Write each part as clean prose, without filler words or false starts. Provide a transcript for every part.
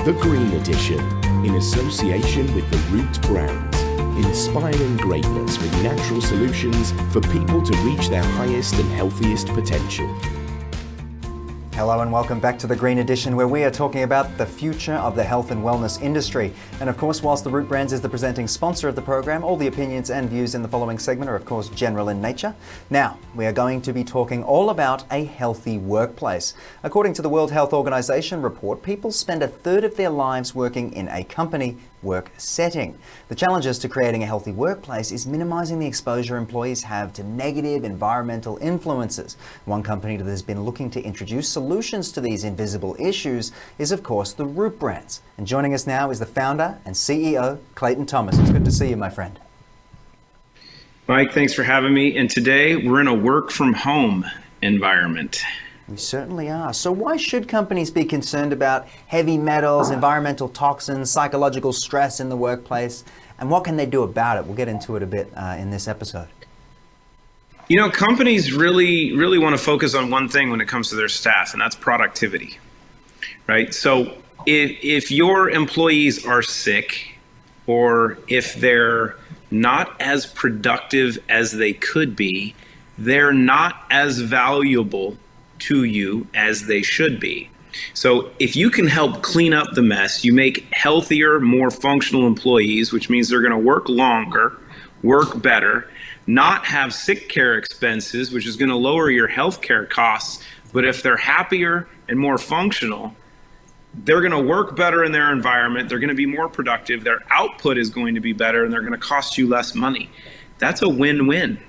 The Green Edition, in association with the Root Brands, inspiring greatness with natural solutions for people to reach their highest and healthiest potential. Hello and welcome back to The Green Edition, where we are talking about the future of the health and wellness industry. And of course, whilst the Root Brands is the presenting sponsor of the program, all the opinions and views in the following segment are of course general in nature. Now, we are going to be talking all about a healthy workplace. According to the World Health Organization report, people spend a third of their lives working in a company work setting. The challenges to creating a healthy workplace is minimizing the exposure employees have to negative environmental influences. One company that has been looking to introduce solutions to these invisible issues is, of course, the Root Brands. And joining us now is the founder and CEO, Clayton Thomas. It's good to see you, my friend. Mike, thanks for having me. And today we're in a work from home environment. We certainly are. So why should companies be concerned about heavy metals, environmental toxins, psychological stress in the workplace? And what can they do about it? We'll get into it a bit in this episode. You know, companies really want to focus on one thing when it comes to their staff, and that's productivity, right? So if your employees are sick, or if they're not as productive as they could be, they're not as valuable to you as they should be. So if you can help clean up the mess, you make healthier, more functional employees, which means they're going to work longer, work better, not have sick care expenses, which is going to lower your healthcare costs. But if they're happier and more functional, they're going to work better in their environment. They're going to be more productive. Their output is going to be better, and they're going to cost you less money. That's a win-win.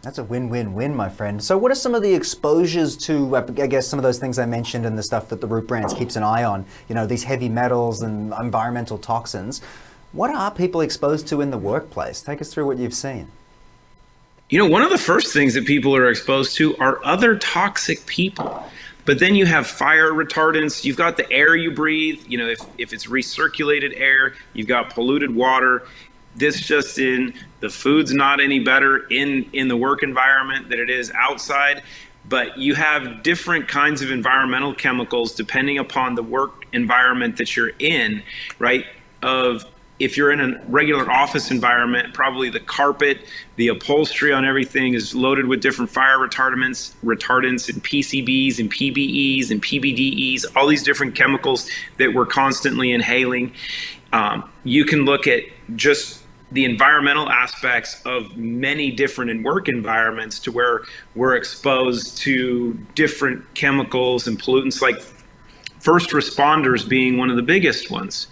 That's a win-win-win, my friend. So what are some of the exposures to, I guess, some of those things I mentioned and the stuff that the Root Brands keeps an eye on, you know, these heavy metals and environmental toxins. What are people exposed to in the workplace? Take us through what you've seen. You know, one of the first things that people are exposed to are other toxic people. But then you have fire retardants, you've got the air you breathe, you know, if it's recirculated air, you've got polluted water. This just in, the food's not any better in the work environment than it is outside, but you have different kinds of environmental chemicals depending upon the work environment that you're in, right? If you're in a regular office environment, probably the carpet, the upholstery on everything is loaded with different fire retardants and PCBs and PBEs and PBDEs, all these different chemicals that we're constantly inhaling. You can look at just the environmental aspects of many different work environments to where we're exposed to different chemicals and pollutants, like first responders being one of the biggest ones.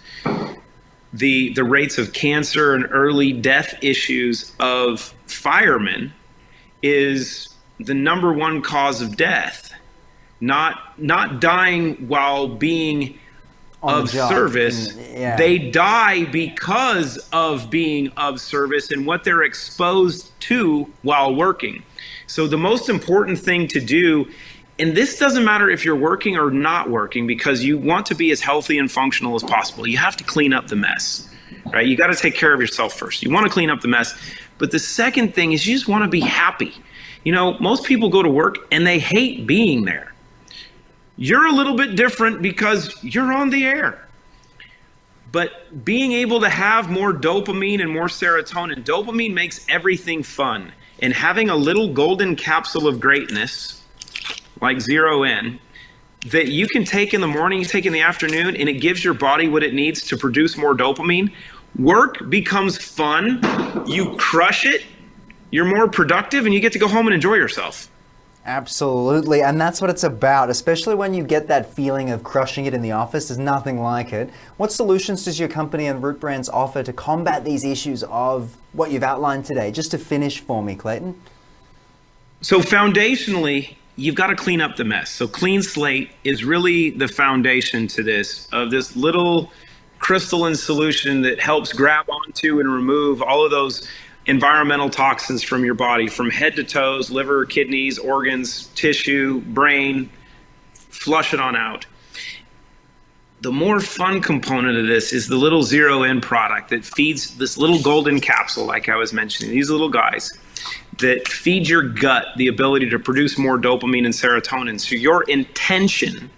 The rates of cancer and early death issues of firemen is the number one cause of death, not dying while being of service. Yeah. They die because of being of service and what they're exposed to while working. So the most important thing to do, and this doesn't matter if you're working or not working, because you want to be as healthy and functional as possible. You have to clean up the mess, right? You got to take care of yourself first. You want to clean up the mess. But the second thing is you just want to be happy. You know, most people go to work and they hate being there. You're a little bit different because you're on the air. But being able to have more dopamine and more serotonin, dopamine makes everything fun. And having a little golden capsule of greatness, like 0 in, that you can take in the morning, you take in the afternoon, and it gives your body what it needs to produce more dopamine. Work becomes fun, you crush it, you're more productive, and you get to go home and enjoy yourself. Absolutely, and that's what it's about, especially when you get that feeling of crushing it in the office. There's nothing like it. What solutions does your company and Root Brands offer to combat these issues of what you've outlined today? Just to finish for me, Clayton. So foundationally, you've got to clean up the mess. So clean slate is really the foundation to this, of this little crystalline solution that helps grab onto and remove all of those environmental toxins from your body, from head to toes, liver, kidneys, organs, tissue, brain, flush it on out. The more fun component of this is the little 0 in product that feeds this little golden capsule, like I was mentioning, these little guys that feed your gut the ability to produce more dopamine and serotonin. So your intention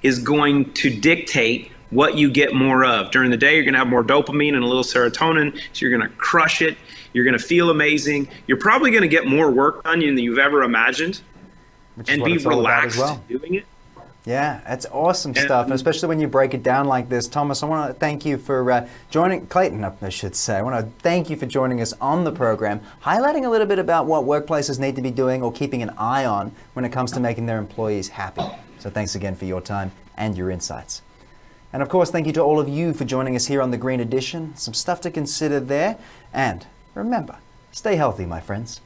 is going to dictate what you get more of. During the day, you're going to have more dopamine and a little serotonin, so you're going to crush it. You're going to feel amazing. You're probably going to get more work done than you've ever imagined, and be relaxed doing it. Yeah, that's awesome stuff, and especially when you break it down like this. Thomas, I want to thank you for joining, Clayton, I should say. I want to thank you for joining us on the program, highlighting a little bit about what workplaces need to be doing or keeping an eye on when it comes to making their employees happy. So thanks again for your time and your insights. And of course, thank you to all of you for joining us here on The Green Edition. Some stuff to consider there. And remember, stay healthy, my friends.